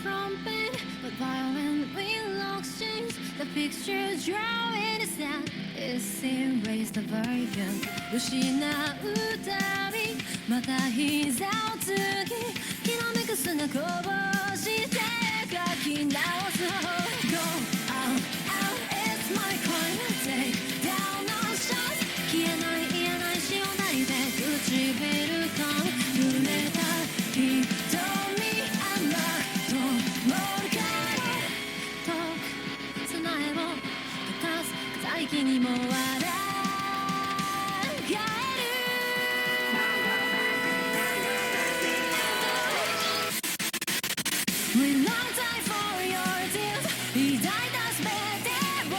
from pain, but violently lost change. The picture drawing is that is erased the version. 失うたびまた膝をつき、きらめく砂こぼして書き直す方 Go out, out, it's my crime. Take down no shots. 消えない言えない潮なりで唇噛む濡れた瞳あんなともるから遠く砂絵を溶かす飾り気にも笑える We long time for your tears 抱いた全てを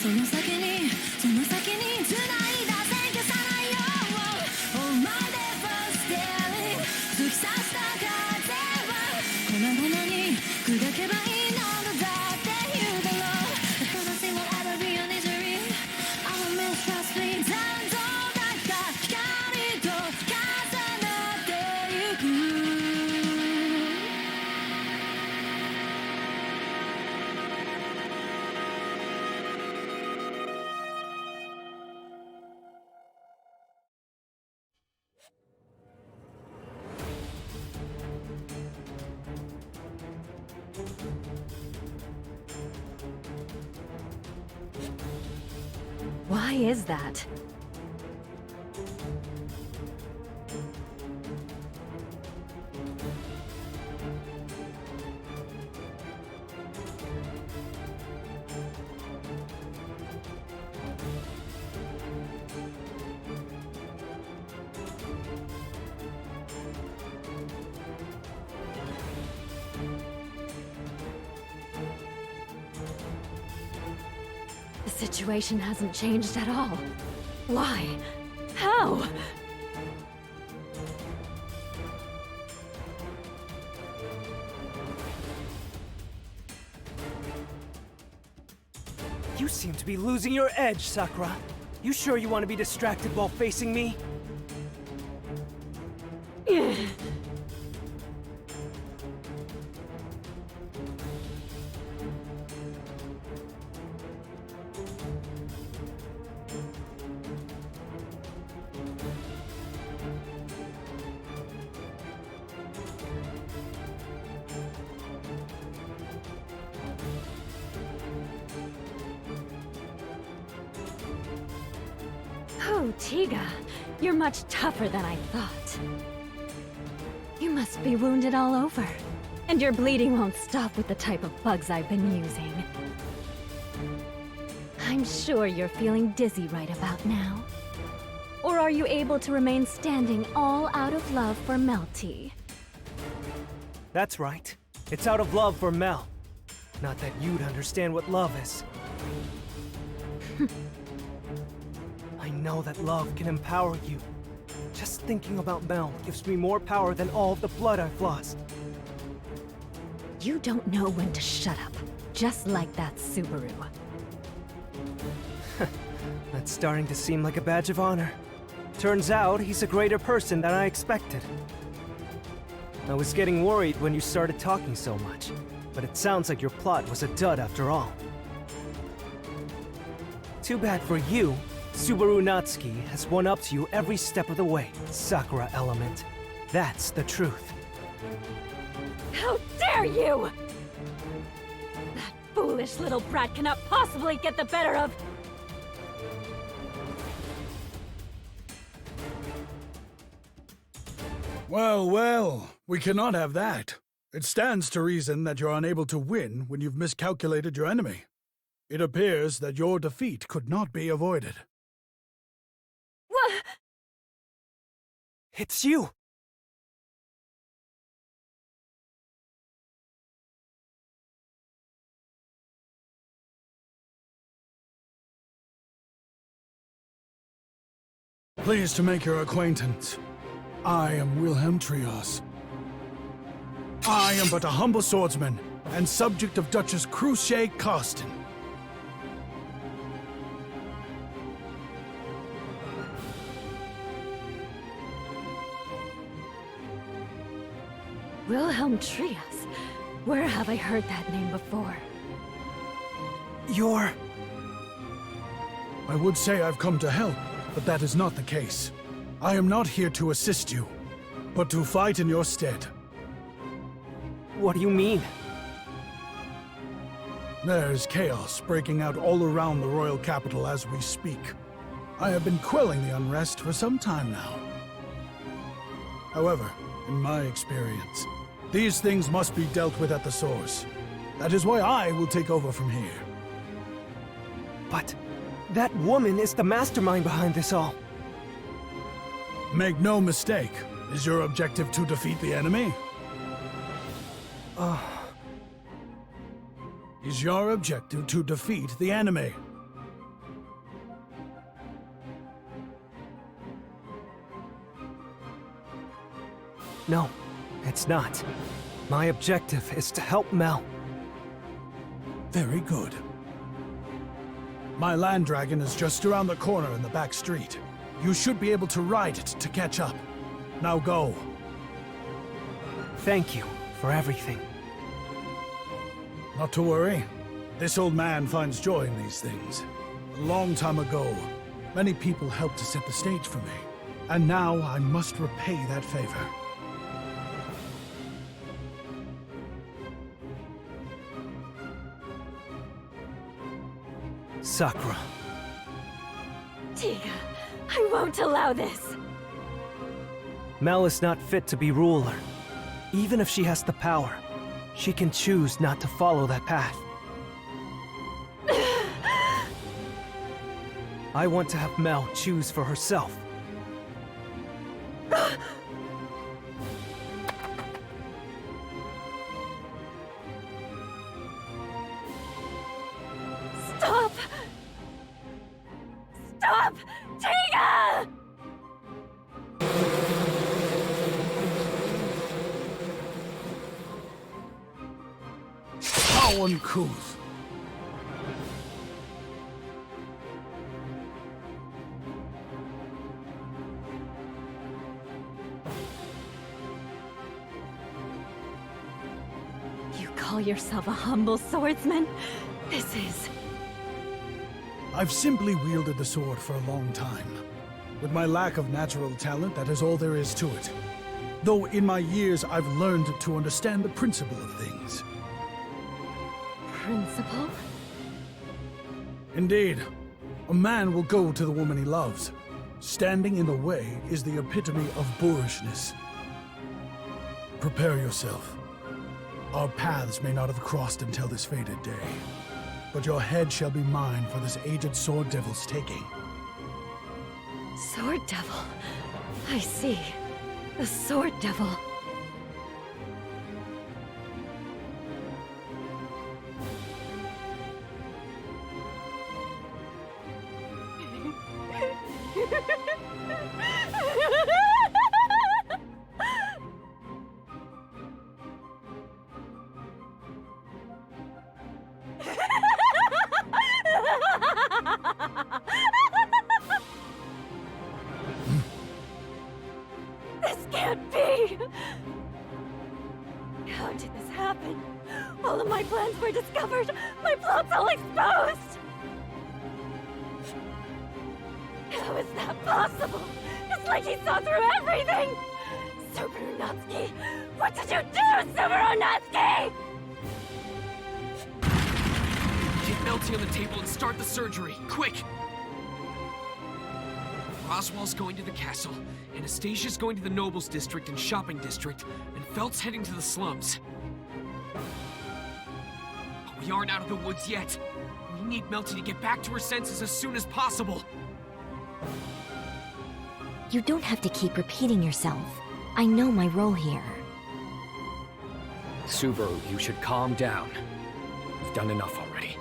その先に繋いだ線消さないよ Oh my first daring 突き刺した風は粉々に砕けばいいのだって言うだろう The fantasy will ever be an injury Our mistrust leads and all だった光と重なってゆく Why is that? The situation hasn't changed at all. Why? How? You seem to be losing your edge, Sakura. You sure you want to be distracted while facing me? Oh, Tiga, you're much tougher than I thought. You must be wounded all over. And your bleeding won't stop with the type of bugs I've been using. I'm sure you're feeling dizzy right about now. Or are you able to remain standing all out of love for Melty? That's right. It's out of love for Mel. Not that you'd understand what love is. I know that love can empower you. Just thinking about Mel gives me more power than all of the blood I've lost. You don't know when to shut up. Just like that Subaru. That's starting to seem like a badge of honor. Turns out he's a greater person than I expected. I was getting worried when you started talking so much, but it sounds like your plot was a dud after all. Too bad for you, Subaru Natsuki has one-upped you every step of the way, Sakura Element. That's the truth. How dare you! That foolish little brat cannot possibly get the better of... Well, well, we cannot have that. It stands to reason that you're unable to win when you've miscalculated your enemy. It appears that your defeat could not be avoided. What? It's you! Pleased to make your acquaintance. I am Wilhelm Trios. I am but a humble swordsman and subject of Duchess Cruce Carsten. Wilhelm Trios? Where have I heard that name before? You're... I would say I've come to help, but that is not the case. I am not here to assist you, but to fight in your stead. What do you mean? There's chaos breaking out all around the royal capital as we speak. I have been quelling the unrest for some time now. However, in my experience, these things must be dealt with at the source. That is why I will take over from here. But that woman is the mastermind behind this all. Make no mistake, is your objective to defeat the enemy? Is your objective to defeat the enemy? No, it's not. My objective is to help Mel. Very good. My land dragon is just around the corner in the back street. You should be able to ride it to catch up. Now go. Thank you for everything. Not to worry. This old man finds joy in these things. A long time ago, many people helped to set the stage for me. And now I must repay that favor. Sakura. Tiga, I won't allow this. Mel is not fit to be ruler. Even if she has the power, she can choose not to follow that path. I want to have Mel choose for herself. Stop! Stop! Tiga! How uncouth! You call yourself a humble swordsman? This is... I've simply wielded the sword for a long time. With my lack of natural talent, that is all there is to it. Though in my years, I've learned to understand the principle of things. principle? Indeed. A man will go to the woman he loves. Standing in the way is the epitome of boorishness. Prepare yourself. Our paths may not have crossed until this fated day, but your head shall be mine for this aged sword devil's taking. Sword Devil. I see. The Sword Devil. This can't be! How did this happen? All of my plans were discovered! My plots all exposed! How is that possible? It's like he saw through everything! Subaru Natsuki! What did you do, Subaru Natsuki? Get Melty on the table and start the surgery, quick! Roswell's going to the castle, Anastasia's going to the Nobles District and Shopping District, and Felt's heading to the slums. But we aren't out of the woods yet. We need Melty to get back to her senses as soon as possible. You don't have to keep repeating yourself. I know my role here. Subaru, you should calm down. You've done enough already.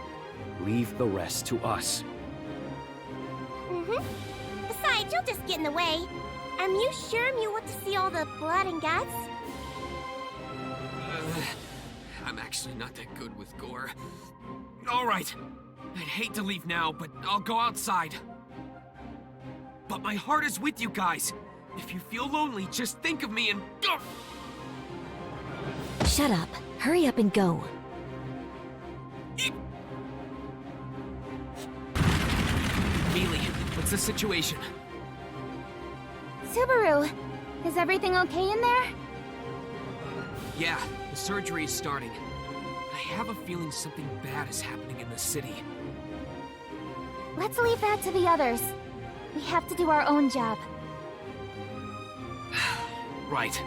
Leave the rest to us. Besides, you'll just get in the way. Are you sure you want to see all the blood and guts? I'm actually not that good with gore. All right. I'd hate to leave now, but I'll go outside. But my heart is with you guys. If you feel lonely, just think of me and... Shut up. Hurry up and go. Emilia, what's the situation? Subaru, is everything okay in there? Yeah, the surgery is starting. I have a feeling something bad is happening in the city. Let's leave that to the others. We have to do our own job. Right.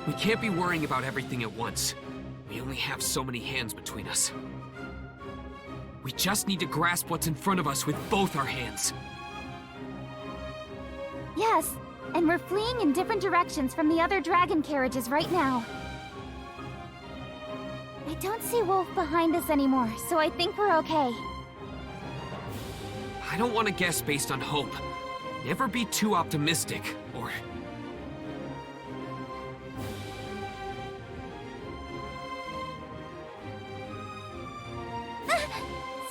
We can't be worrying about everything at once. We only have so many hands between us. We just need to grasp what's in front of us with both our hands. Yes, and we're fleeing in different directions from the other dragon carriages right now. I don't see Wolf behind us anymore, so I think we're okay. I don't want to guess based on hope. Never be too optimistic, or...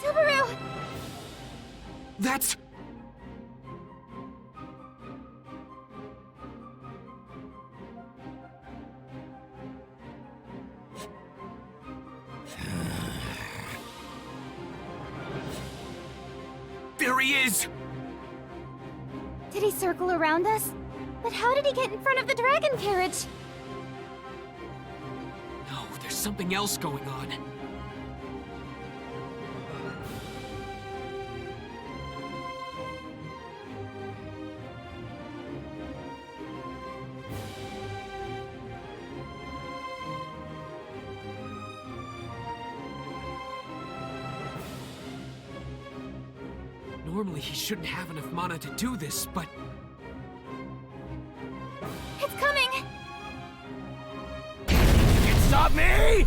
Subaru! That's... There he is! Did he circle around us? But how did he get in front of the dragon carriage? No, there's something else going on. Normally, he shouldn't have enough mana to do this, but... It's coming! You can stop me!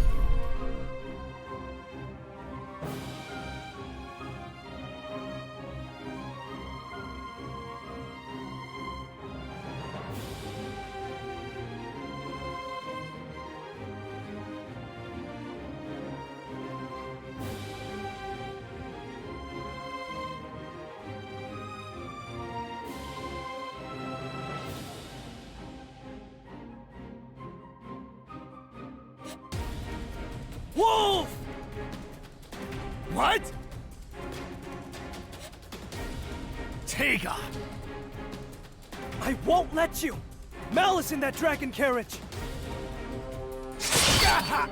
Wolf! What? Taiga! I won't let you! Malice in that dragon carriage! Gah!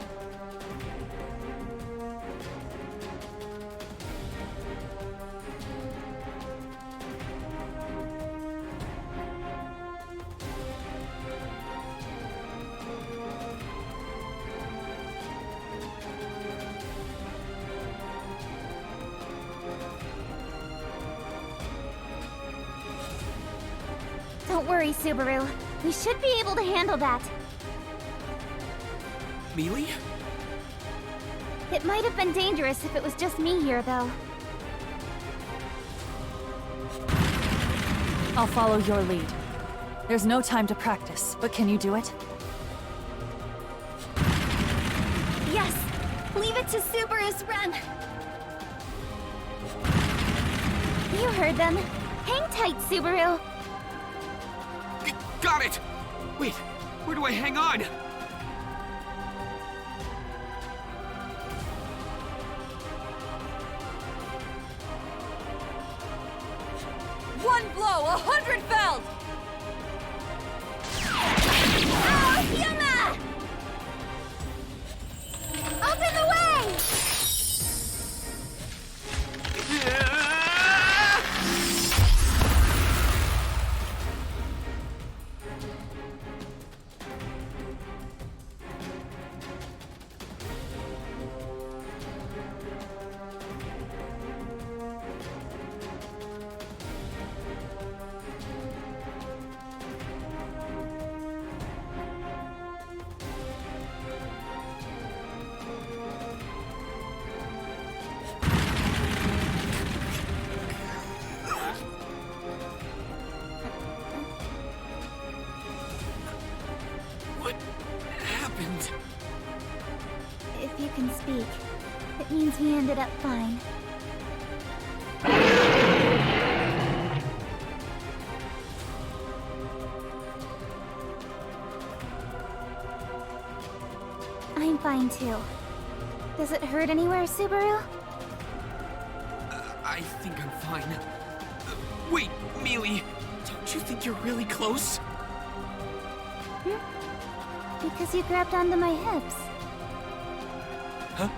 Don't worry, Subaru. We should be able to handle that. Emilia? It might have been dangerous if it was just me here, though. I'll follow your lead. There's no time to practice, but can you do it? Yes! Leave it to Subaru's run! You heard them. Hang tight, Subaru! Got it! Wait, where do I hang on? One blow, 100 felled! Oh, Yuma! Open the way! What happened? If you can speak, it means we ended up fine. I'm fine mine too. Does it hurt anywhere, Subaru? I think I'm fine. Wait, Emilia, don't you think you're really close? Because you grabbed onto my hips. Huh?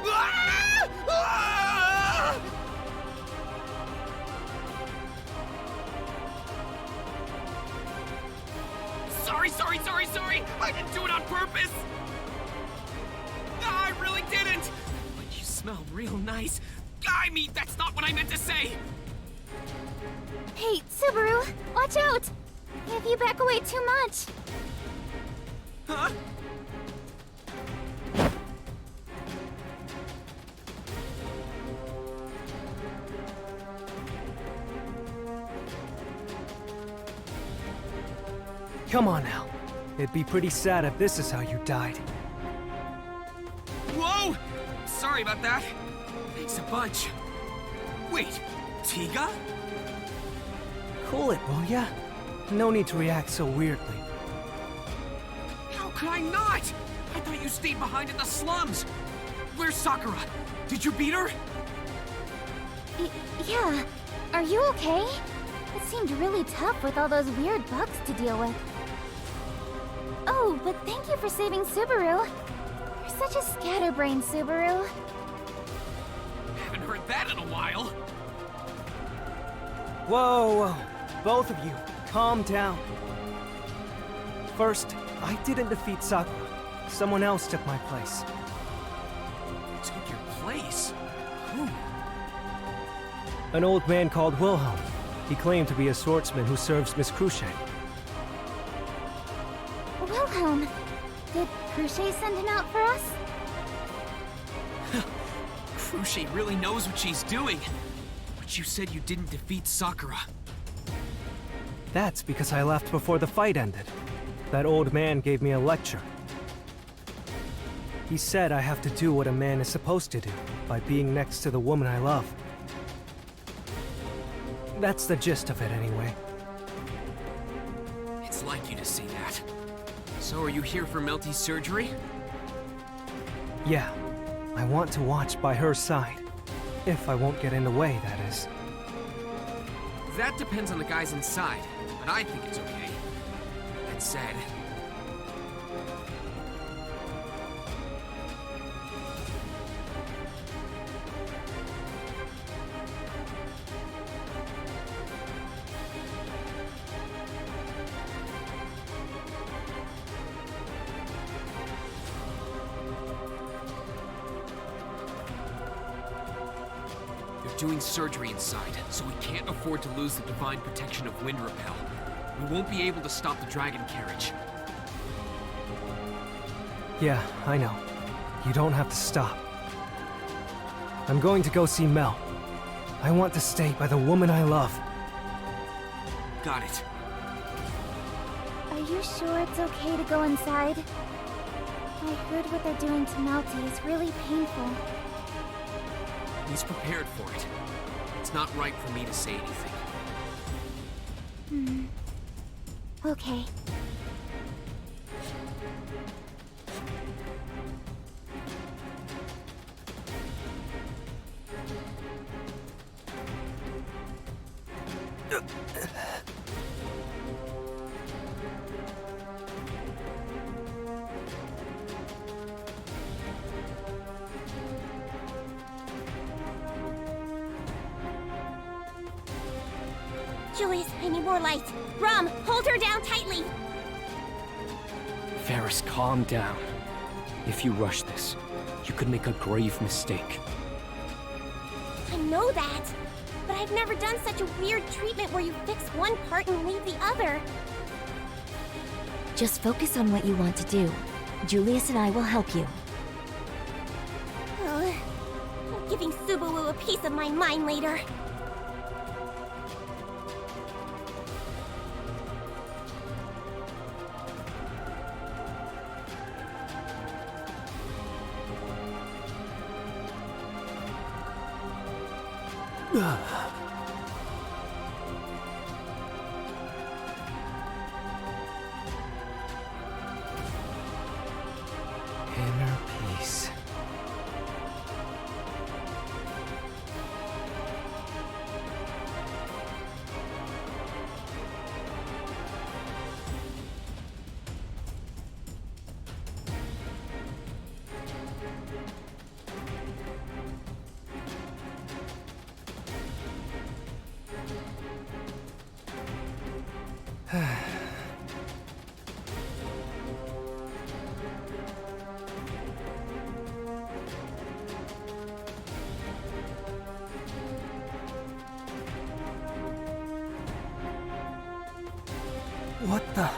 Ah! Ah! Sorry! I didn't do it on purpose! I really didn't! But you smell real nice. I mean, that's not what I meant to say! Hey, Subaru! Watch out! If you back away too much! Huh? Come on now. It'd be pretty sad if this is how you died. Whoa! Sorry about that. Thanks a bunch. Wait, Tiga? Cool it, will ya? No need to react so weirdly. How could I not? I thought you stayed behind in the slums. Where's Sakura? Did you beat her? Yeah. Are you okay? It seemed really tough with all those weird bugs to deal with. Oh, but thank you for saving Subaru. You're such a scatterbrain, Subaru. Haven't heard that in a while. Whoa. Both of you, calm down. First, I didn't defeat Sakura. Someone else took my place. Took your place? Who? An old man called Wilhelm. He claimed to be a swordsman who serves Miss Cruce. Wilhelm, did Cruce send him out for us? Cruce really knows what she's doing. But you said you didn't defeat Sakura. That's because I left before the fight ended. That old man gave me a lecture. He said I have to do what a man is supposed to do by being next to the woman I love. That's the gist of it anyway. It's like you to say that. So are you here for Melty's surgery? Yeah, I want to watch by her side. If I won't get in the way, that is. That depends on the guys inside, but I think it's okay. That said... doing surgery inside, so we can't afford to lose the divine protection of Wind Repel. We won't be able to stop the dragon carriage. Yeah, I know. You don't have to stop. I'm going to go see Mel. I want to stay by the woman I love. Got it. Are you sure it's okay to go inside? I heard what they're doing to Melty is really painful. He's prepared for it. It's not right for me to say anything. Okay. Julius, I need more light. Rum, hold her down tightly. Ferris, calm down. If you rush this, you could make a grave mistake. I know that, but I've never done such a weird treatment where you fix one part and leave the other. Just focus on what you want to do. Julius and I will help you. I'm giving Subaru a piece of my mind later. What the?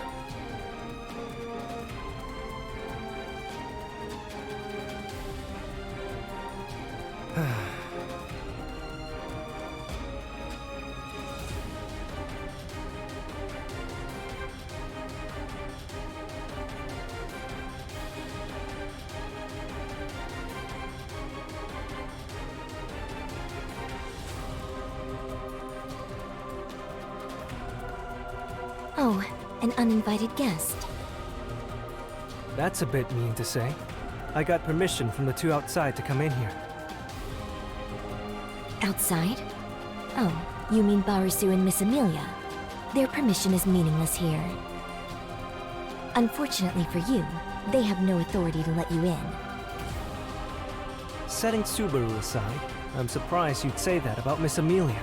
Oh, an uninvited guest. That's a bit mean to say. I got permission from the two outside to come in here. Outside? Oh, you mean Barisu and Miss Emilia. Their permission is meaningless here. Unfortunately for you, they have no authority to let you in. Setting Subaru aside, I'm surprised you'd say that about Miss Emilia.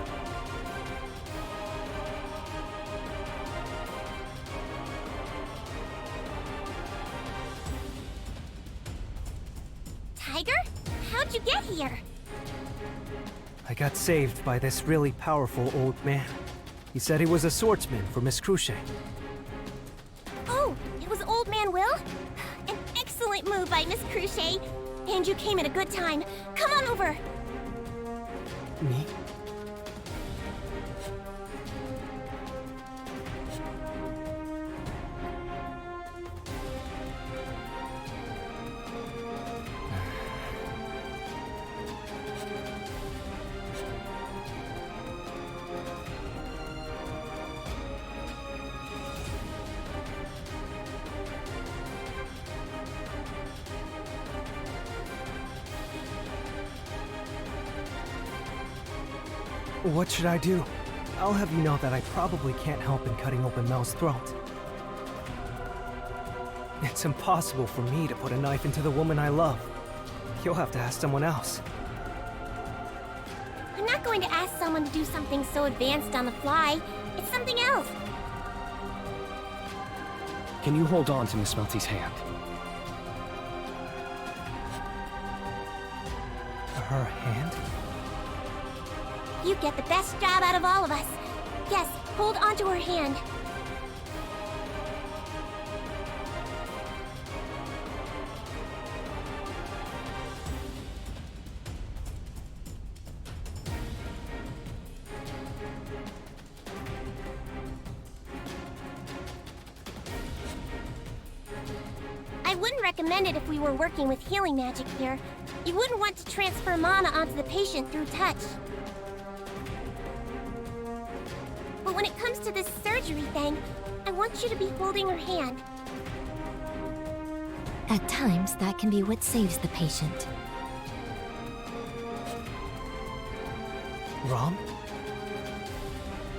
Tiger? How'd you get here? I got saved by this really powerful old man. He said he was a swordsman for Miss Cruce. Oh, it was Old Man Will? An excellent move by Miss Cruce. And you came at a good time. Come on over. Me? What should I do? I'll have you know that I probably can't help in cutting open Mel's throat. It's impossible for me to put a knife into the woman I love. You'll have to ask someone else. I'm not going to ask someone to do something so advanced on the fly. It's something else. Can you hold on to Miss Melty's hand? Her hand? You get the best job out of all of us. Yes, hold onto her hand. I wouldn't recommend it if we were working with healing magic here. You wouldn't want to transfer mana onto the patient through touch. But when it comes to this surgery thing, I want you to be holding her hand. At times, that can be what saves the patient. Rom?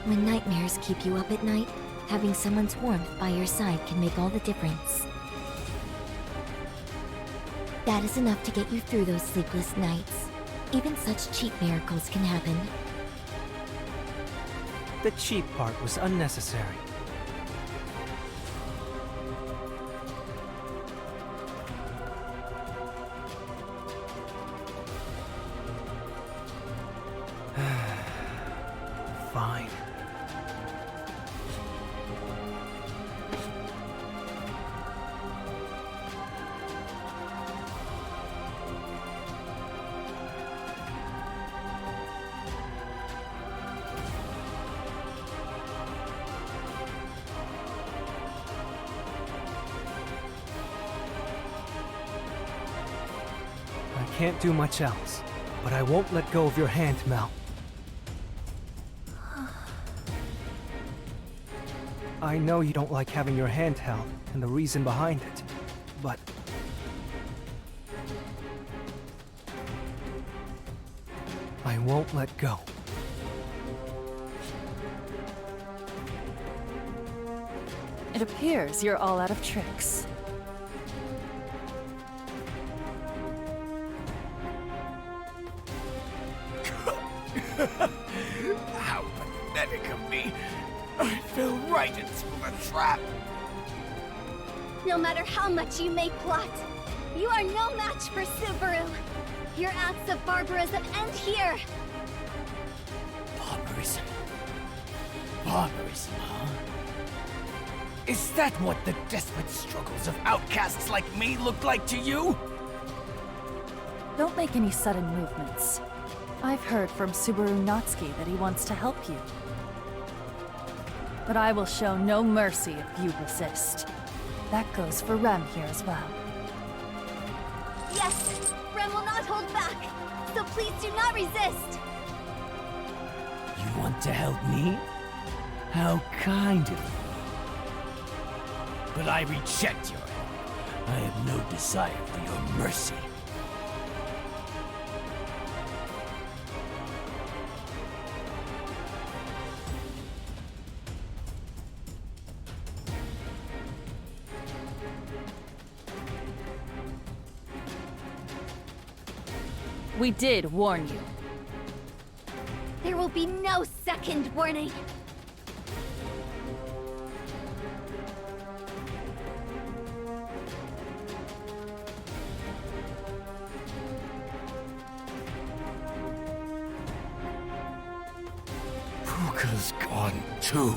When nightmares keep you up at night, having someone's warmth by your side can make all the difference. That is enough to get you through those sleepless nights. Even such cheap miracles can happen. The cheap part was unnecessary. Fine. I can't do much else, but I won't let go of your hand, Mel. I know you don't like having your hand held, and the reason behind it, but... I won't let go. It appears you're all out of tricks. How pathetic of me. I fell right into the trap. No matter how much you may plot, you are no match for Subaru. Your acts of barbarism end here. Barbarism? Barbarism, huh? Is that what the desperate struggles of outcasts like me look like to you? Don't make any sudden movements. I've heard from Subaru Natsuki that he wants to help you. But I will show no mercy if you resist. That goes for Rem here as well. Yes! Rem will not hold back! So please do not resist! You want to help me? How kind of you. But I reject your help. I have no desire for your mercy. We did warn you. There will be no second warning! Puka's gone too.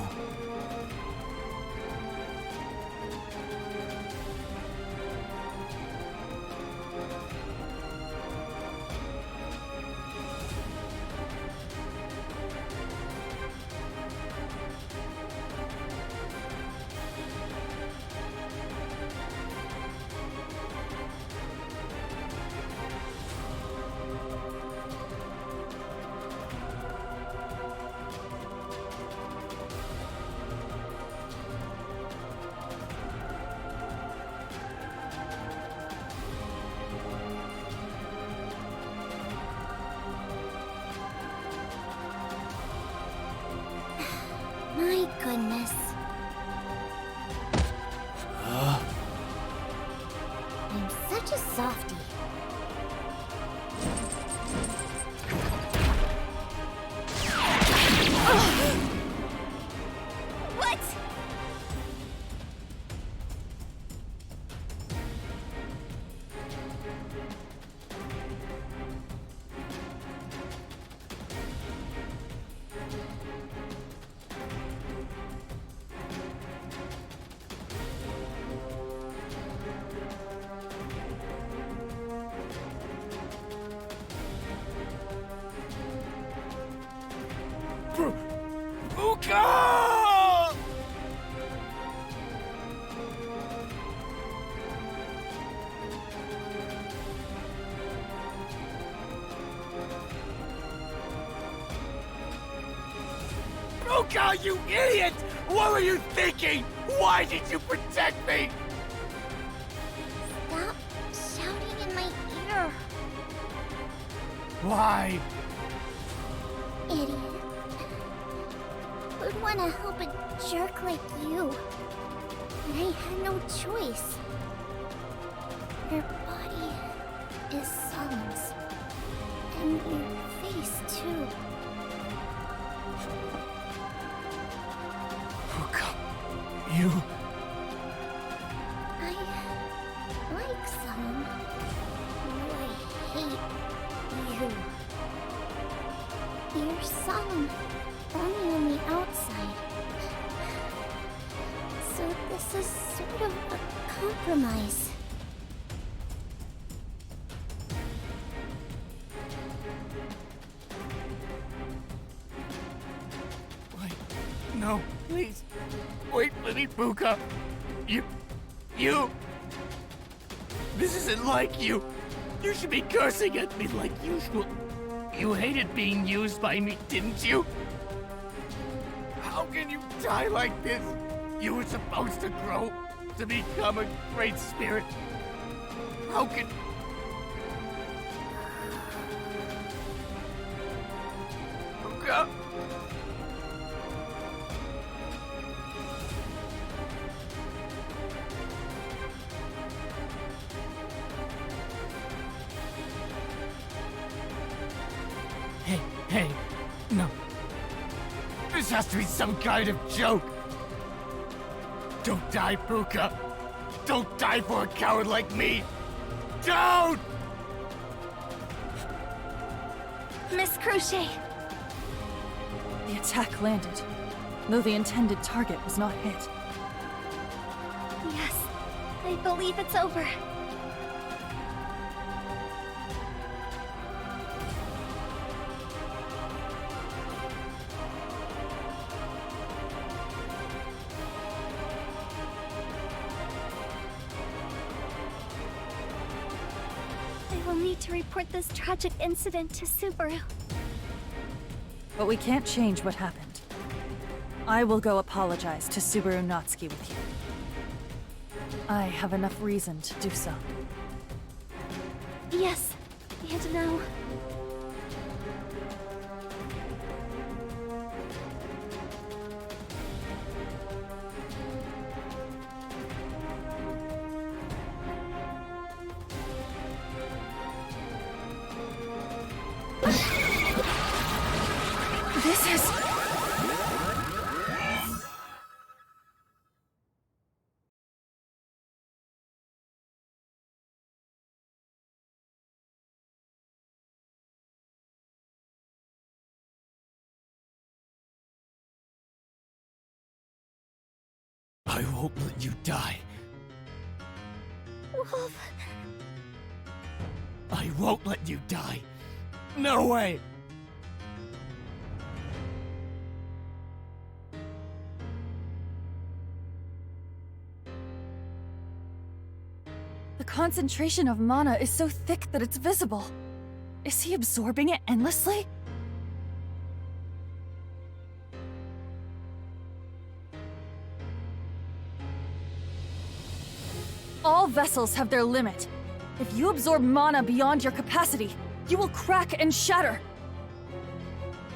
My goodness. I'm such a softie. What? Puka! Puka, you idiot! What were you thinking? Why did you protect me? Stop shouting in my ear. Why? Idiot. Who'd want to help a jerk like you? And I had no choice. Your body is Solemn's. And your face, too. Puka, you... I like Solemn. I hate you. You're Solemn. Only on the outside. So this is sort of a compromise. Wait, no, please. Wait for me, Puka. You... This isn't like you. You should be cursing at me like usual. You hated being used by me, didn't you? How can you die like this? You were supposed to grow, to become a great spirit. How can... Puka? Hey, no. This has to be some kind of joke. Don't die, Puka. Don't die for a coward like me. Don't! Miss Crochet! The attack landed, though the intended target was not hit. I believe it's over. I will need to report this tragic incident to Subaru. But we can't change what happened. I will go apologize to Subaru Natsuki with you. I have enough reason to do so. Yes, and now... This is... I won't let you die. Wolf... I won't let you die. No way! The concentration of mana is so thick that it's visible. Is he absorbing it endlessly? All vessels have their limit. If you absorb mana beyond your capacity, you will crack and shatter.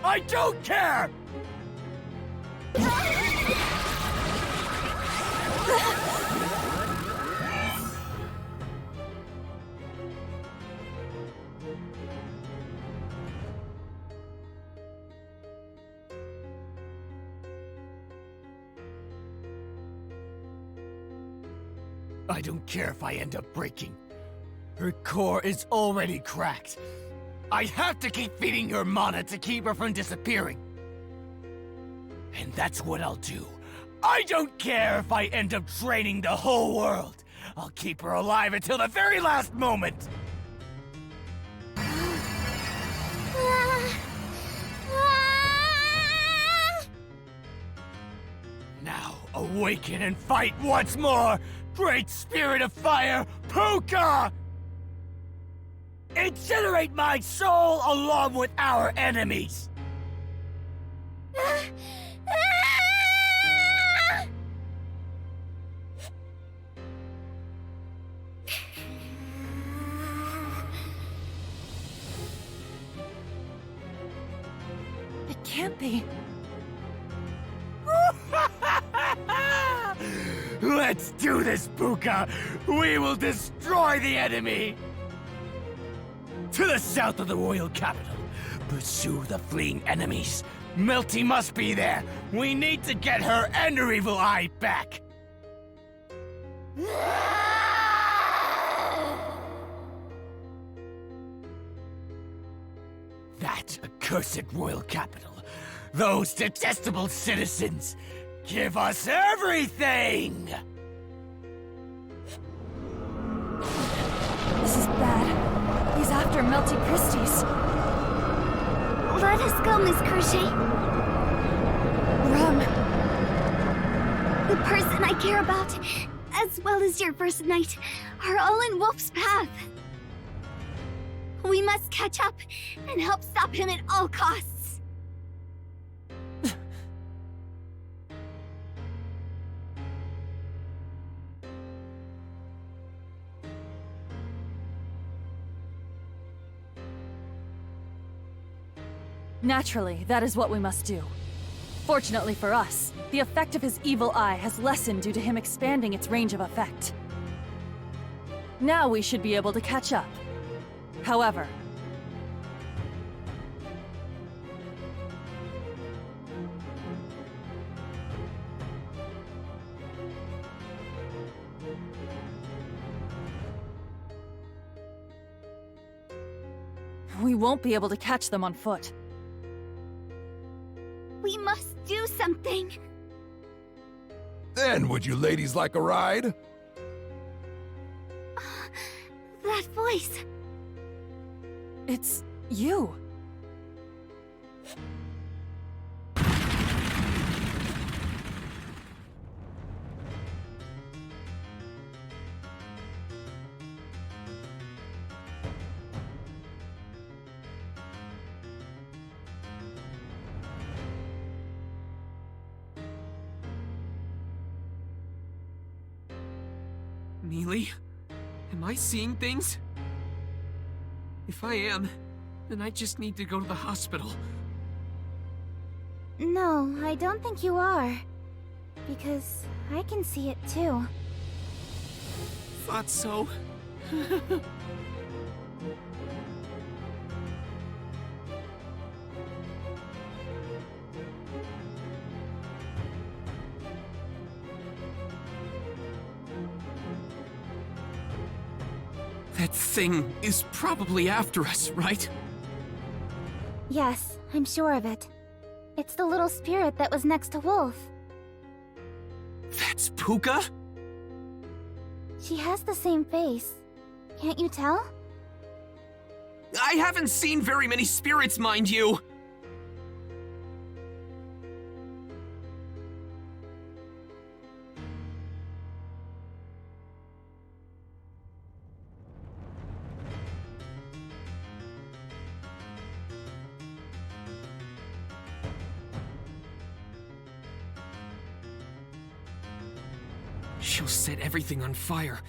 I don't care! I don't care if I end up breaking. Her core is already cracked. I have to keep feeding her mana to keep her from disappearing. And that's what I'll do. I don't care if I end up draining the whole world. I'll keep her alive until the very last moment. Now, awaken and fight once more! Great Spirit of Fire, Puka! Incinerate my soul along with our enemies! It can't be. Let's do this, Puka! We will destroy the enemy! To the south of the royal capital. Pursue the fleeing enemies. Melty must be there. We need to get her and her evil eye back. That accursed royal capital. Those detestable citizens. Give us everything! This is bad. He's after Melty Christie's. Let us go, Miss Crochet. Run! The person I care about, as well as your first knight, are all in Wolf's path. We must catch up and help stop him at all costs. Naturally, that is what we must do. Fortunately for us, the effect of his evil eye has lessened due to him expanding its range of effect. Now we should be able to catch up. However, we won't be able to catch them on foot. We must do something. Then would you ladies like a ride? voice. It's you. Neely? Am I seeing things? If I am, then I just need to go to the hospital. No, I don't think you are. Because I can see it too. Thought so. That thing is probably after us, right? Yes, I'm sure of it. It's the little spirit that was next to Wolf. That's Puka? She has the same face. Can't you tell? I haven't seen very many spirits, mind you! She'll set everything on fire,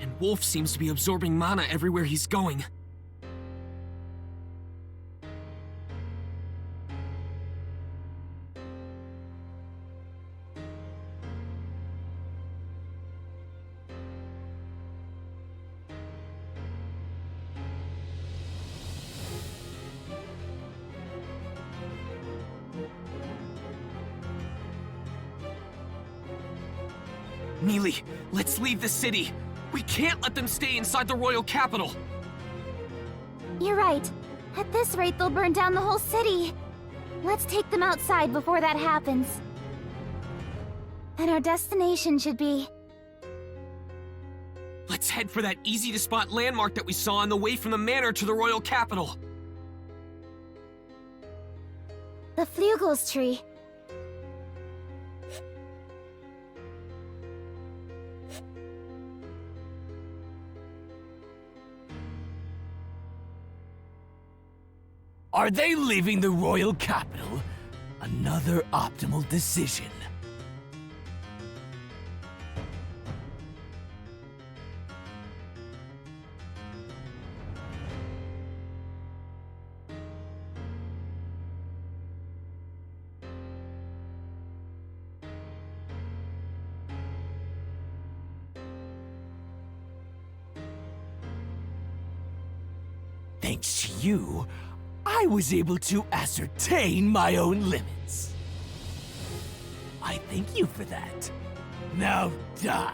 and Wolf seems to be absorbing mana everywhere he's going. Neely, let's leave the city. We can't let them stay inside the royal capital. You're right. At this rate, they'll burn down the whole city. Let's take them outside before that happens. And our destination should be... Let's head for that easy-to-spot landmark that we saw on the way from the manor to the royal capital. the Flugels tree. Are they leaving the royal capital? Another optimal decision. Thanks to you, I was able to ascertain my own limits. I thank you for that. Now die.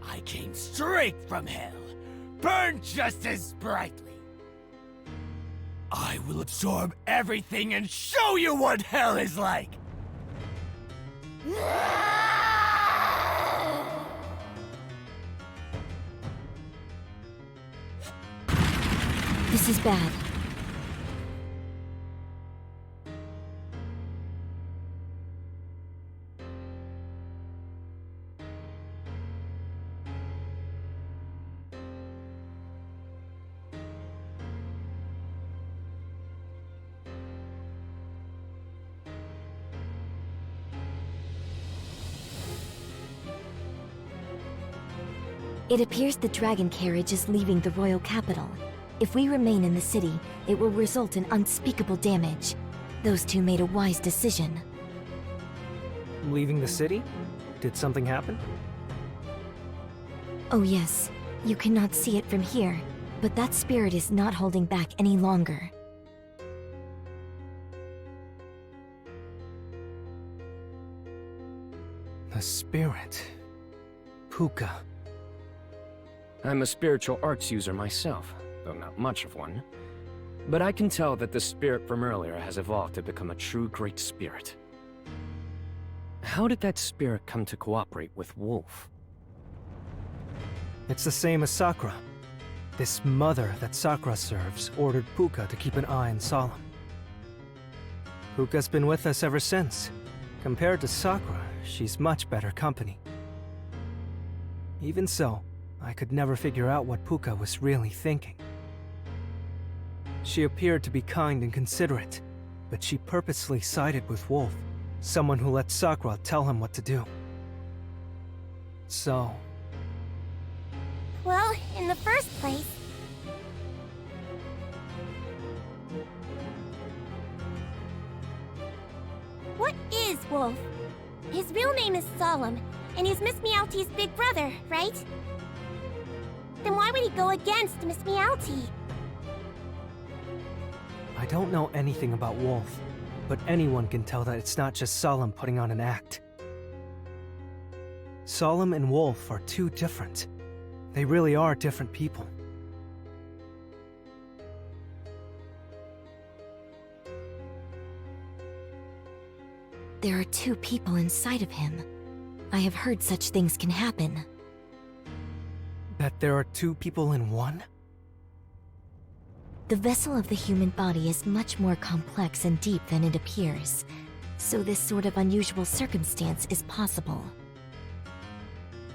I came straight from hell, burned just as brightly. I will absorb everything and show you what hell is like! This is bad. It appears the dragon carriage is leaving the royal capital. If we remain in the city, it will result in unspeakable damage. Those two made a wise decision. Leaving the city? Did something happen? Oh yes, you cannot see it from here, but that spirit is not holding back any longer. The spirit. Puka. I'm a spiritual arts user myself, though not much of one. But I can tell that the spirit from earlier has evolved to become a true great spirit. How did that spirit come to cooperate with Wolf? It's the same as Sakura. This mother that Sakura serves ordered Puka to keep an eye on Solemn. Puka's been with us ever since. Compared to Sakura, she's much better company. Even so, I could never figure out what Puka was really thinking. She appeared to be kind and considerate, but she purposely sided with Wolf, someone who let Sakura tell him what to do. So... Well, in the first place... What is Wolf? His real name is Solemn, and he's Miss Meowthie's big brother, right? Then why would he go against Miss Meowthie? I don't know anything about Wolf, but anyone can tell that it's not just Solemn putting on an act. Solemn and Wolf are too different. They really are different people. There are two people inside of him. I have heard such things can happen. That there are two people in one? The vessel of the human body is much more complex and deep than it appears, so this sort of unusual circumstance is possible.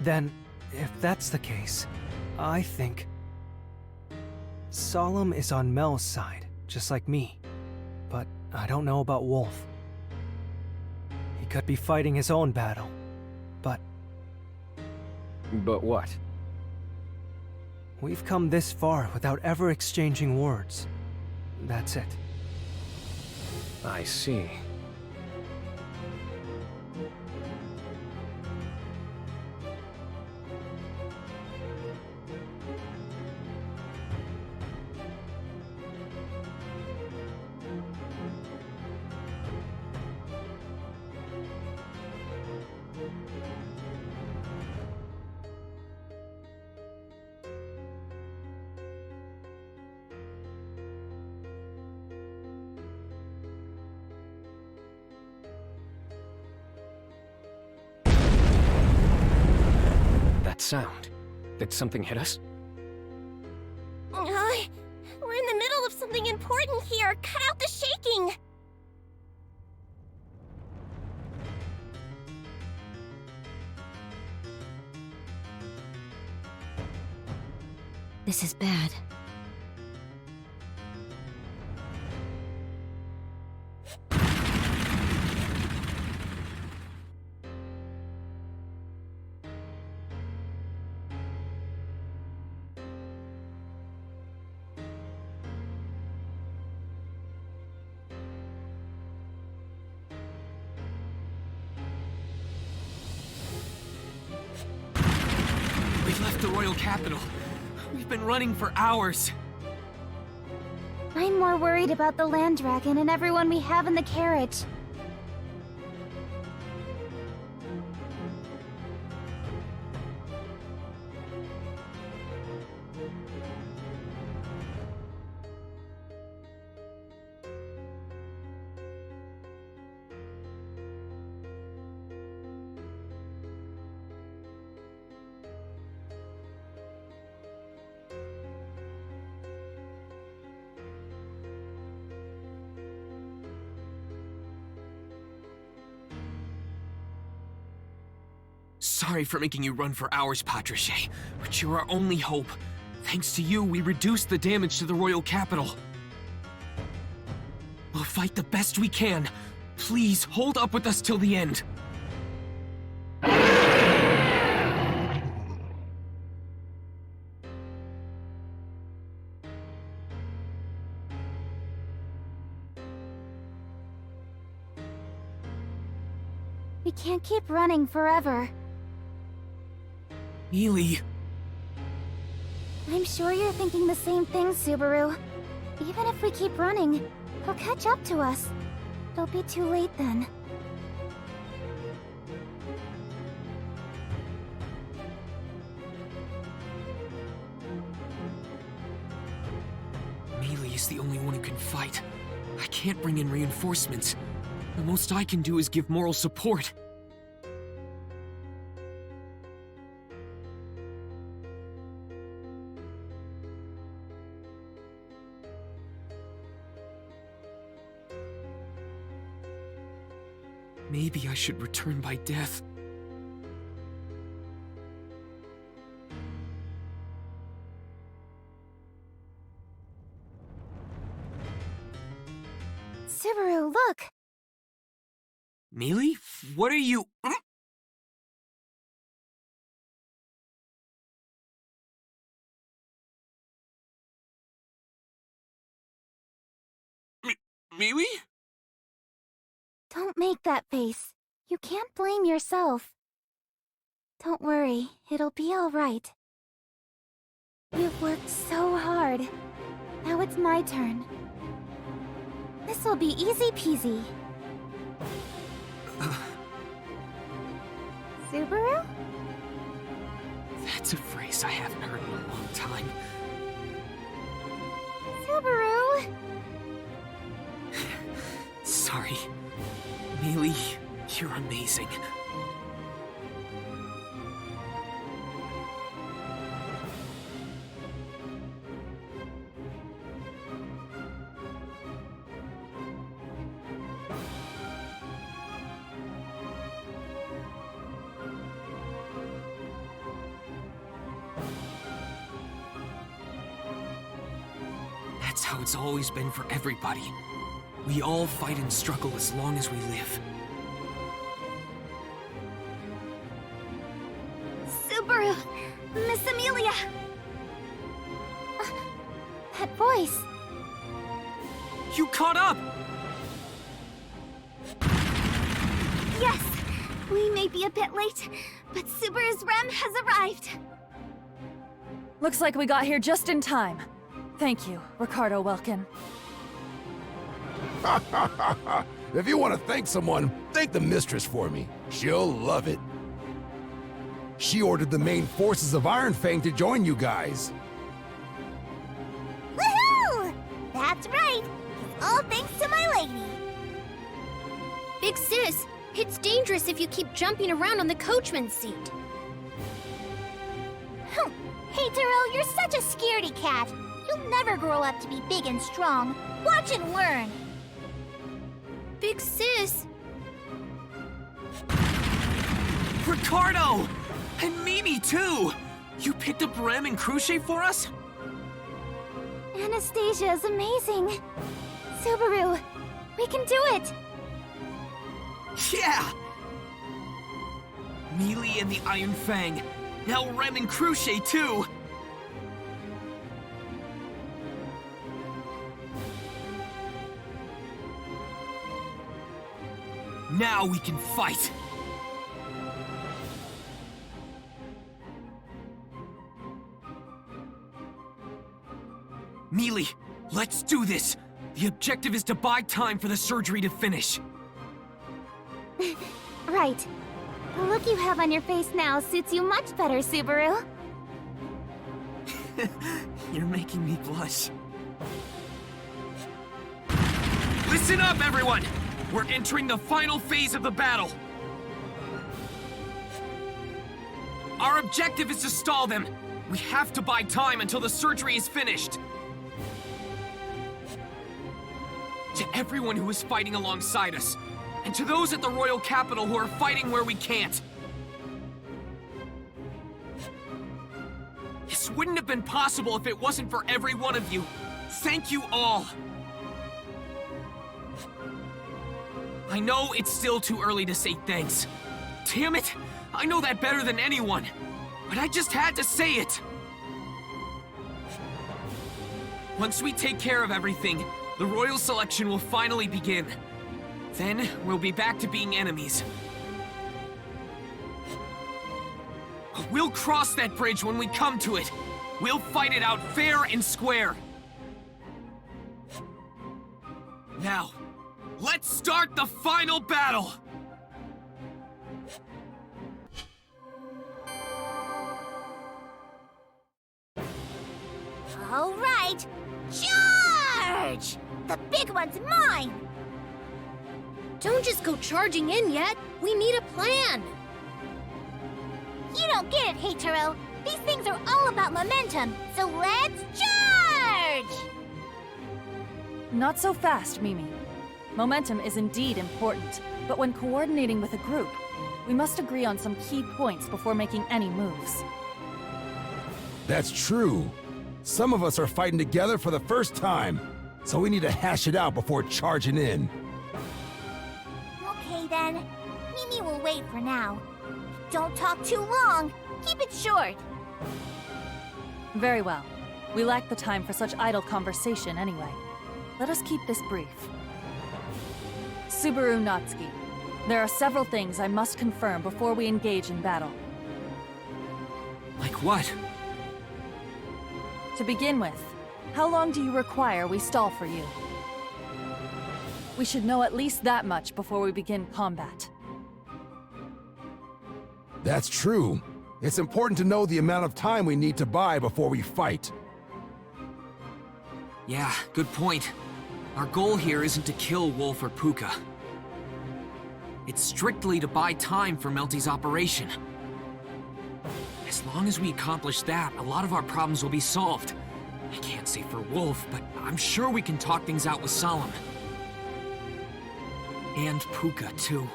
Then, if that's the case, I think... Solemn is on Mel's side, just like me. But I don't know about Wolf. He could be fighting his own battle, but... But what? We've come this far without ever exchanging words. That's it. I see. Sound. Did something hit us? We're in the middle of something important here. Cut out the shaking. This is bad. We've left the royal capital. We've been running for hours. I'm more worried about the land dragon and everyone we have in the carriage. Sorry for making you run for hours, Patricia, but you're our only hope. Thanks to you, we reduced the damage to the royal capital. We'll fight the best we can. Please, hold up with us till the end. We can't keep running forever. Emilia, I'm sure you're thinking the same thing, Subaru. Even if we keep running, he'll catch up to us. It'll be too late then. Emilia is the only one who can fight. I can't bring in reinforcements. The most I can do is give moral support. Maybe I should return by death. Subaru, look! Mealy? What are you— Mealy? Don't make that face. You can't blame yourself. Don't worry, it'll be alright. You've worked so hard. Now it's my turn. This'll be easy peasy. Subaru? That's a phrase I haven't heard in a long time. Subaru! Sorry. Mealy, you're amazing. That's how it's always been for everybody. We all fight and struggle as long as we live. Subaru! Miss Emilia! That voice! You caught up! Yes! We may be a bit late, but Subaru's REM has arrived! Looks like we got here just in time. Thank you, Ricardo Welkin. If you want to thank someone, thank the mistress for me. She'll love it. She ordered the main forces of Iron Fang to join you guys. Woohoo! That's right! All thanks to my lady! Big sis, it's dangerous if you keep jumping around on the coachman's seat. Hey, Taro, you're such a scaredy cat. You'll never grow up to be big and strong. Watch and learn. Big sis! Ricardo! And Mimi, too! You picked up Rem and Crochet for us? Anastasia is amazing. Subaru, we can do it! Yeah! Mealy and the Iron Fang. Now Rem and Crochet, too! Now we can fight! Mealy, let's do this! The objective is to buy time for the surgery to finish. Right. The look you have on your face now suits you much better, Subaru. You're making me blush. Listen up, everyone! We're entering the final phase of the battle. Our objective is to stall them. We have to buy time until the surgery is finished. To everyone who is fighting alongside us, and to those at the Royal Capital who are fighting where we can't. This wouldn't have been possible if it wasn't for every one of you. Thank you all. I know it's still too early to say thanks. Damn it! I know that better than anyone. But I just had to say it. Once we take care of everything, the royal selection will finally begin. Then, we'll be back to being enemies. We'll cross that bridge when we come to it. We'll fight it out fair and square. Now, let's start the final battle! All right, charge! The big one's mine! Don't just go charging in yet. We need a plan. You don't get it, Heitaro. These things are all about momentum, so let's charge! Not so fast, Mimi. Momentum is indeed important, but when coordinating with a group, we must agree on some key points before making any moves. That's true. Some of us are fighting together for the first time, so we need to hash it out before charging in. Okay then. Mimi will wait for now. Don't talk too long. Keep it short. Very well. We lack the time for such idle conversation anyway. Let us keep this brief. Subaru Natsuki, there are several things I must confirm before we engage in battle. Like what? To begin with, how long do you require we stall for you? We should know at least that much before we begin combat. That's true. It's important to know the amount of time we need to buy before we fight. Yeah, good point. Our goal here isn't to kill Wolf or Puka. It's strictly to buy time for Melty's operation. As long as we accomplish that, a lot of our problems will be solved. I can't say for Wolf, but I'm sure we can talk things out with Solemn. And Puka, too.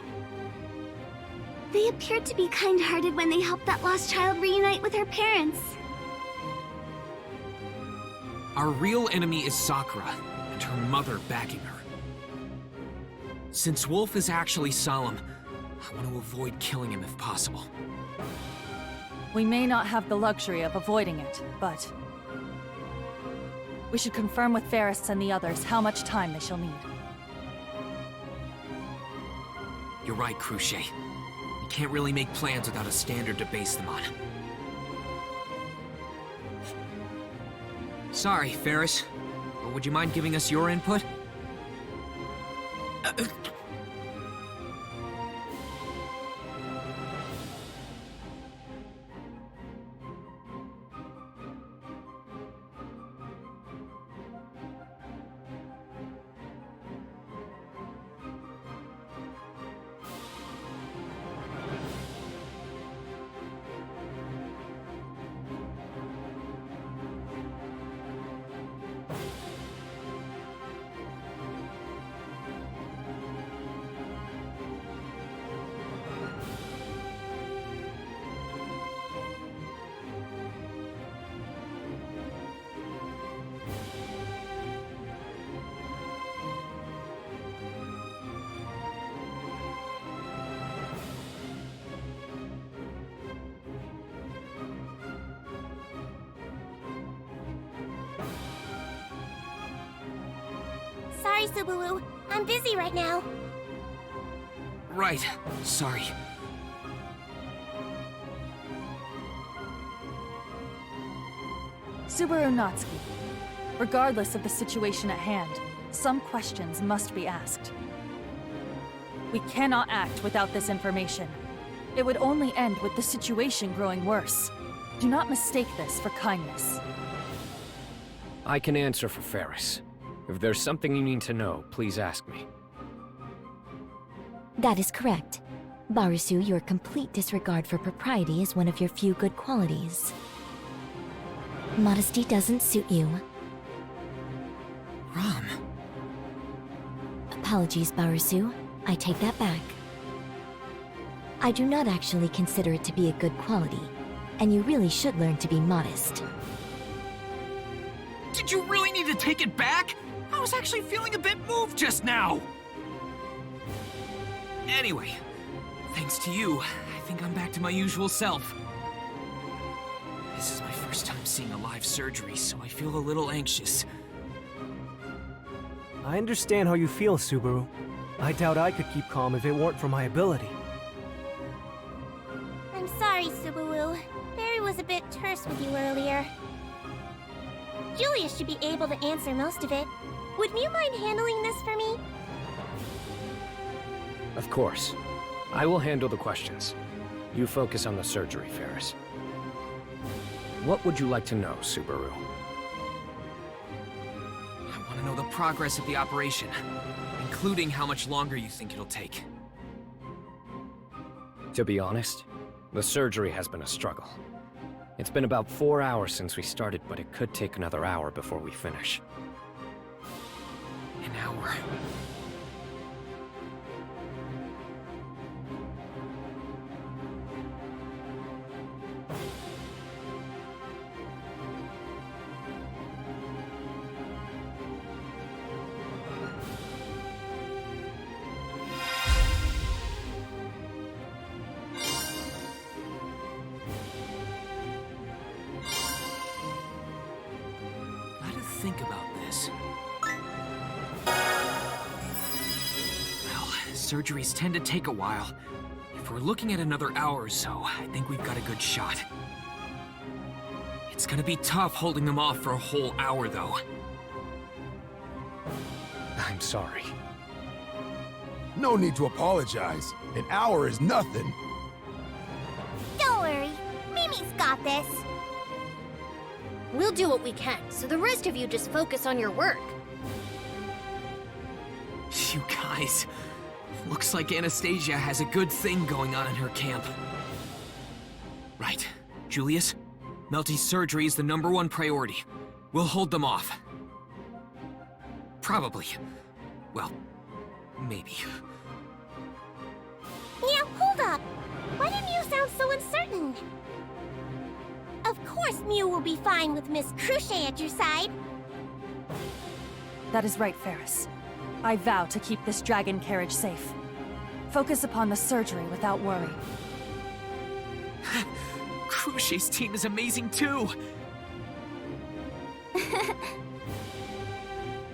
They appeared to be kind-hearted when they helped that lost child reunite with her parents. Our real enemy is Sakura, and her mother backing her. Since Wolf is actually Solemn, I want to avoid killing him if possible. We may not have the luxury of avoiding it, but we should confirm with Ferris and the others how much time they shall need. You're right, Cruchet. We can't really make plans without a standard to base them on. Sorry, Ferris. But would you mind giving us your input? Sorry, Subaru. I'm busy right now. Right. Sorry. Subaru Natsuki, regardless of the situation at hand, some questions must be asked. We cannot act without this information. It would only end with the situation growing worse. Do not mistake this for kindness. I can answer for Ferris. If there's something you need to know, please ask me. That is correct. Barusu, your complete disregard for propriety is one of your few good qualities. Modesty doesn't suit you. Rom. Apologies, Barusu. I take that back. I do not actually consider it to be a good quality, and you really should learn to be modest. Did you really need to take it back? I was actually feeling a bit moved just now. Anyway, thanks to you, I think I'm back to my usual self. This is my first time seeing a live surgery, so I feel a little anxious. I understand how you feel, Subaru. I doubt I could keep calm if it weren't for my ability. I'm sorry, Subaru. Barry was a bit terse with you earlier. Julia should be able to answer most of it. Would Mew mind handling this for me? Of course. I will handle the questions. You focus on the surgery, Ferris. What would you like to know, Subaru? I want to know the progress of the operation, including how much longer you think it'll take. To be honest, the surgery has been a struggle. It's been about 4 hours since we started, but it could take another hour before we finish. An hour? Think about this. Well, surgeries tend to take a while. If we're looking at another hour or so, I think we've got a good shot. It's gonna be tough holding them off for a whole hour, though. I'm sorry. No need to apologize. An hour is nothing. Don't worry. Mimi's got this. We'll do what we can, so the rest of you just focus on your work. You guys. Looks like Anastasia has a good thing going on in her camp. Right. Julius? Melty's surgery is the #1 priority. We'll hold them off. Probably. Well, maybe. Yeah, hold up. Why did Mew sound so uncertain? Of course Mew will be fine with Miss Cruchet at your side. That is right, Ferris. I vow to keep this dragon carriage safe. Focus upon the surgery without worry. Cruchet's team is amazing too!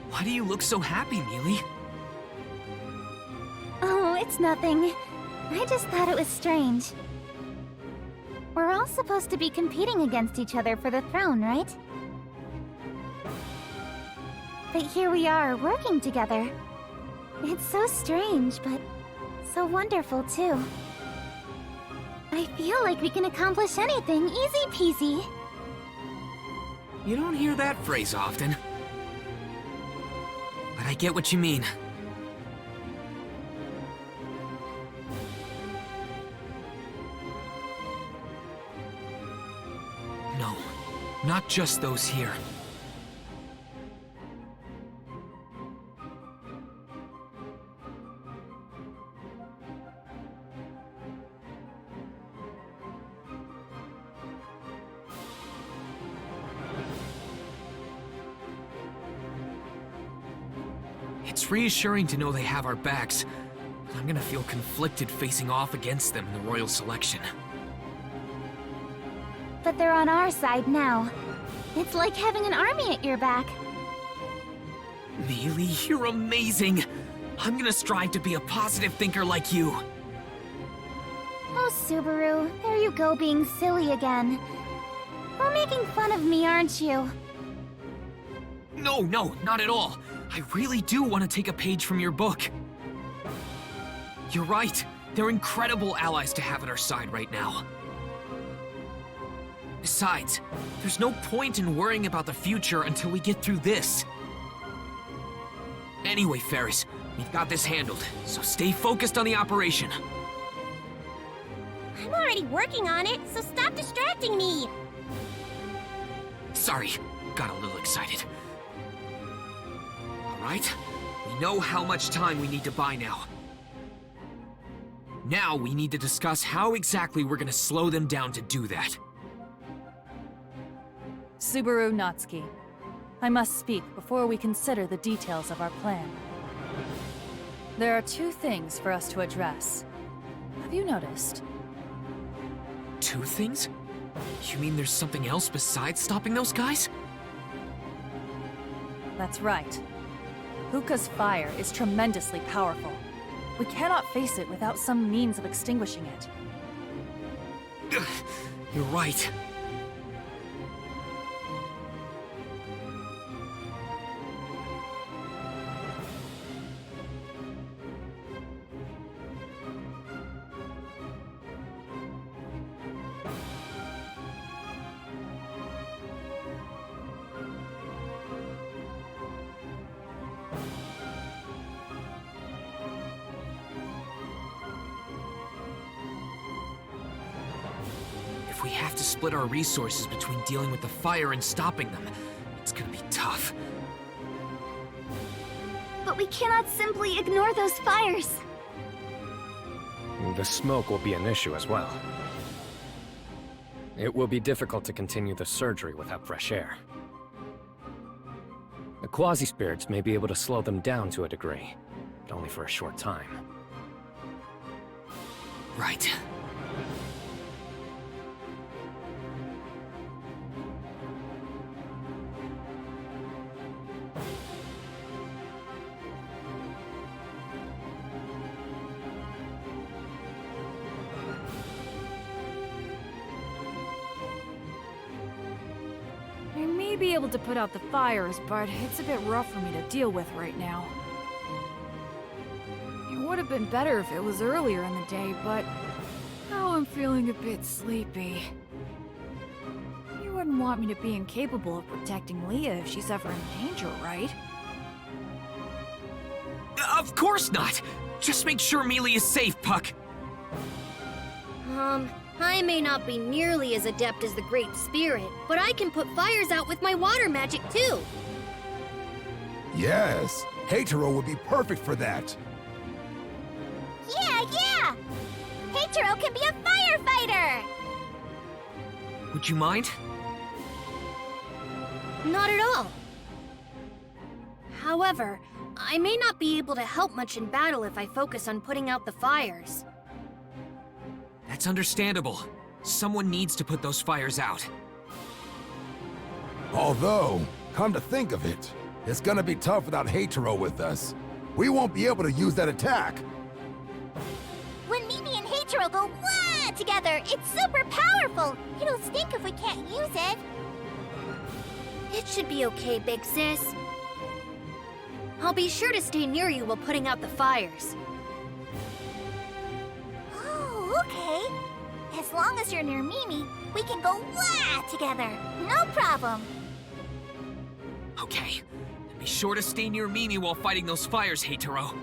Why do you look so happy, Mealy? Oh, it's nothing. I just thought it was strange. We're all supposed to be competing against each other for the throne, right? But here we are, working together. It's so strange, but so wonderful, too. I feel like we can accomplish anything easy peasy. You don't hear that phrase often. But I get what you mean. No, not just those here. It's reassuring to know they have our backs, but I'm gonna feel conflicted facing off against them in the royal selection. But they're on our side now. It's like having an army at your back. Mealy, you're amazing! I'm gonna strive to be a positive thinker like you. Oh, Subaru, there you go being silly again. You're making fun of me, aren't you? No, not at all. I really do want to take a page from your book. You're right. They're incredible allies to have at our side right now. Besides, there's no point in worrying about the future until we get through this. Anyway, Ferris, we've got this handled, so stay focused on the operation. I'm already working on it, so stop distracting me! Sorry, got a little excited. Alright, we know how much time we need to buy now. Now we need to discuss how exactly we're gonna slow them down to do that. Subaru Natsuki, I must speak before we consider the details of our plan. There are 2 things for us to address. Have you noticed? 2 things? You mean there's something else besides stopping those guys? That's right. Puka's fire is tremendously powerful. We cannot face it without some means of extinguishing it. You're right. to split our resources between dealing with the fire and stopping them. It's gonna be tough. But we cannot simply ignore those fires. The smoke will be an issue as well. It will be difficult to continue the surgery without fresh air. The quasi-spirits may be able to slow them down to a degree, but only for a short time. Right. I may be able to put out the fires, but it's a bit rough for me to deal with right now. It would have been better if it was earlier in the day, but now I'm feeling a bit sleepy. You wouldn't want me to be incapable of protecting Leah if she's ever in danger, right? Of course not! Just make sure Emilia is safe, Puck! I may not be nearly as adept as the Great Spirit, but I can put fires out with my water magic too! Yes, Hatero would be perfect for that. Yeah! Hatero can be a firefighter! Would you mind? Not at all. However, I may not be able to help much in battle if I focus on putting out the fires. That's understandable. Someone needs to put those fires out. Although, come to think of it, it's gonna be tough without Hatero with us. We won't be able to use that attack. When Mimi and Hatero go wah together, it's super powerful! It'll stink if we can't use it. It should be okay, big sis. I'll be sure to stay near you while putting out the fires. Oh, okay. As long as you're near Mimi, we can go wah together. No problem. Okay. And be sure to stay near Mimi while fighting those fires, Hatero.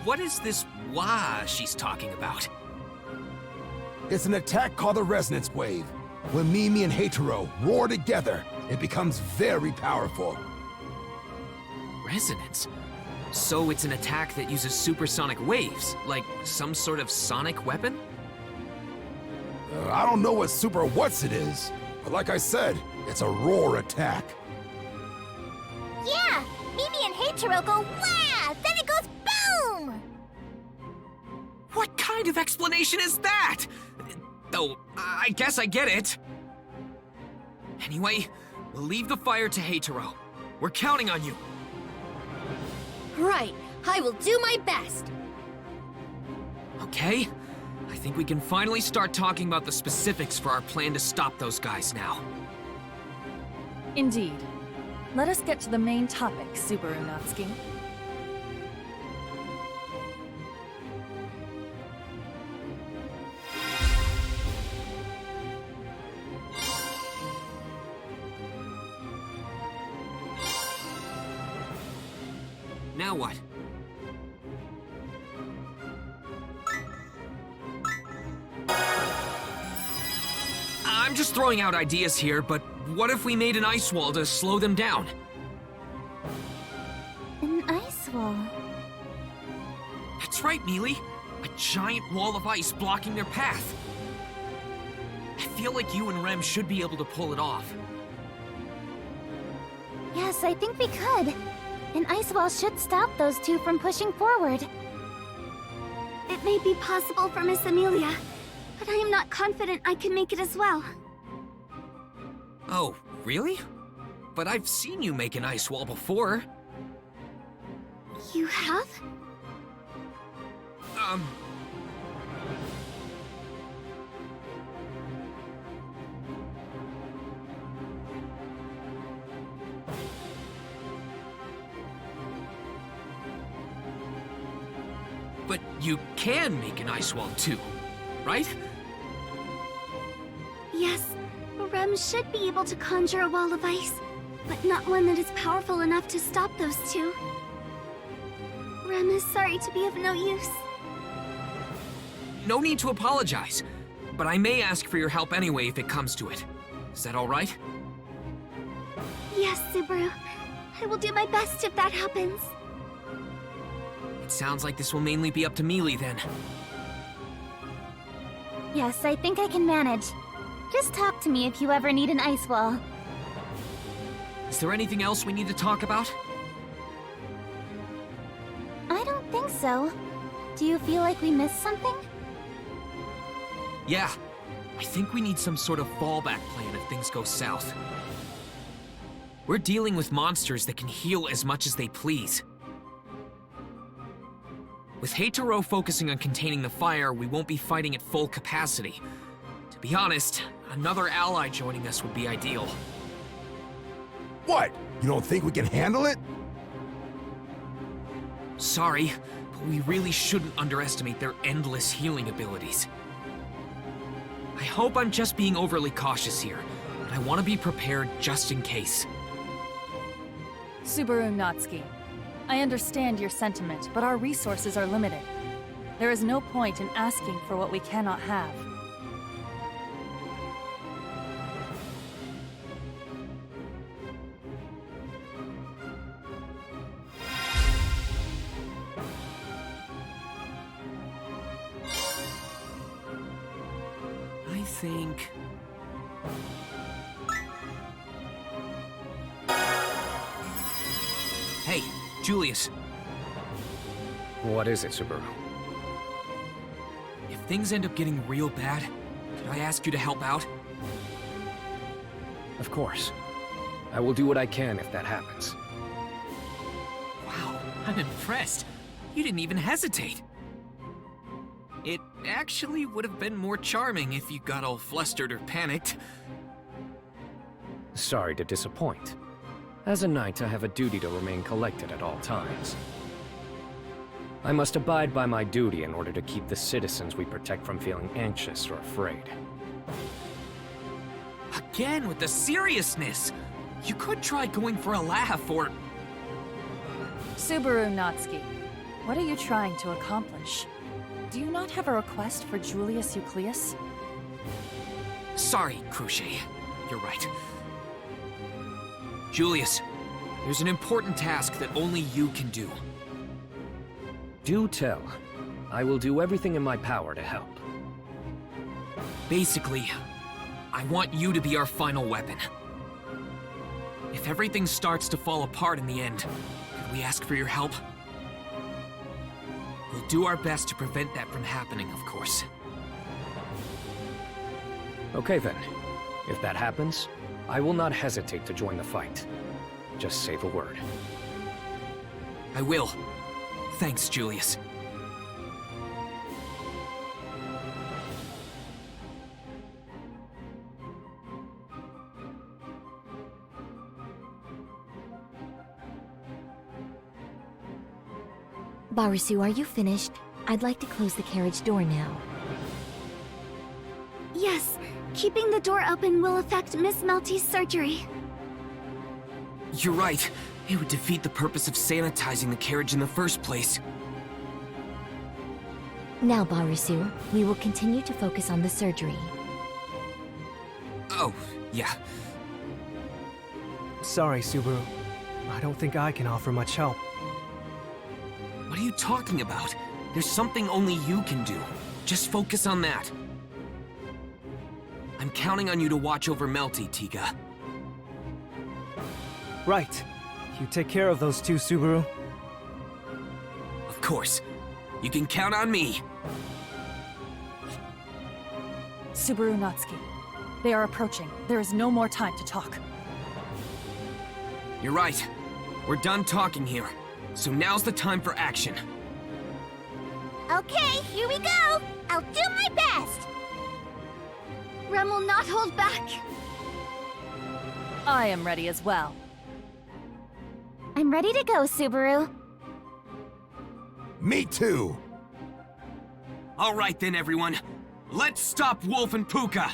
What is this wah she's talking about? It's an attack called the Resonance Wave. When Mimi and Hatero roar together, it becomes very powerful. Resonance? So it's an attack that uses supersonic waves, like some sort of sonic weapon? I don't know what super what's it is, but like I said, it's a roar attack. Yeah! Mimi and Hatero go wah! Then it goes boom! What kind of explanation is that? Though, I guess I get it. Anyway, we'll leave the fire to Hatero. We're counting on you. Right, I will do my best. Okay, I think we can finally start talking about the specifics for our plan to stop those guys now. Indeed. Let us get to the main topic, Subaru Natsuki. Now what? I'm just throwing out ideas here, but what if we made an ice wall to slow them down? An ice wall? That's right, Mealy. A giant wall of ice blocking their path. I feel like you and Rem should be able to pull it off. Yes, I think we could. An ice wall should stop those two from pushing forward. It may be possible for Miss Emilia, but I am not confident I can make it as well. Oh, really? But I've seen you make an ice wall before. You have? But you can make an ice wall too, right? Yes, Rem should be able to conjure a wall of ice, but not one that is powerful enough to stop those two. Rem is sorry to be of no use. No need to apologize. but I may ask for your help anyway if it comes to it. Is that alright? Yes, Subaru. I will do my best if that happens. It sounds like this will mainly be up to Mealy then. Yes, I think I can manage. Just talk to me if you ever need an ice wall. Is there anything else we need to talk about? I don't think so. Do you feel like we missed something? Yeah. I think we need some sort of fallback plan if things go south. We're dealing with monsters that can heal as much as they please. With Heitaro focusing on containing the fire, we won't be fighting at full capacity. To be honest, another ally joining us would be ideal. What? You don't think we can handle it? Sorry, but we really shouldn't underestimate their endless healing abilities. I hope I'm just being overly cautious here, but I want to be prepared just in case. Subaru Natsuki, I understand your sentiment, but our resources are limited. There is no point in asking for what we cannot have. I think... Hey, Julius. What is it, Subaru? If things end up getting real bad, could I ask you to help out? Of course. I will do what I can if that happens. Wow, I'm impressed. You didn't even hesitate. It actually would have been more charming if you got all flustered or panicked. Sorry to disappoint. As a knight, I have a duty to remain collected at all times. I must abide by my duty in order to keep the citizens we protect from feeling anxious or afraid. Again, with the seriousness! You could try going for a laugh or... Subaru Natsuki, what are you trying to accomplish? Do you not have a request for Julius Eucleus? Sorry, Crochet. You're right. Julius, there's an important task that only you can do. Do tell. I will do everything in my power to help. Basically, I want you to be our final weapon. If everything starts to fall apart in the end, could we ask for your help? We'll do our best to prevent that from happening, of course. Okay then. If that happens, I will not hesitate to join the fight. Just say the word. I will. Thanks, Julius. Barisu, are you finished? I'd like to close the carriage door now. Yes, keeping the door open will affect Miss Melty's surgery. You're right. It would defeat the purpose of sanitizing the carriage in the first place. Now, Barisu, we will continue to focus on the surgery. Oh, yeah. Sorry, Subaru. I don't think I can offer much help. What are you talking about? There's something only you can do. Just focus on that. I'm counting on you to watch over Melty, Tiga. Right. You take care of those two, Subaru. Of course. You can count on me. Subaru Natsuki, they are approaching. There is no more time to talk. You're right. We're done talking here. So now's the time for action. Okay, here we go! I'll do my best! Rem will not hold back. I am ready as well. I'm ready to go, Subaru. Me too. All right then, everyone. Let's stop Wolf and Puka!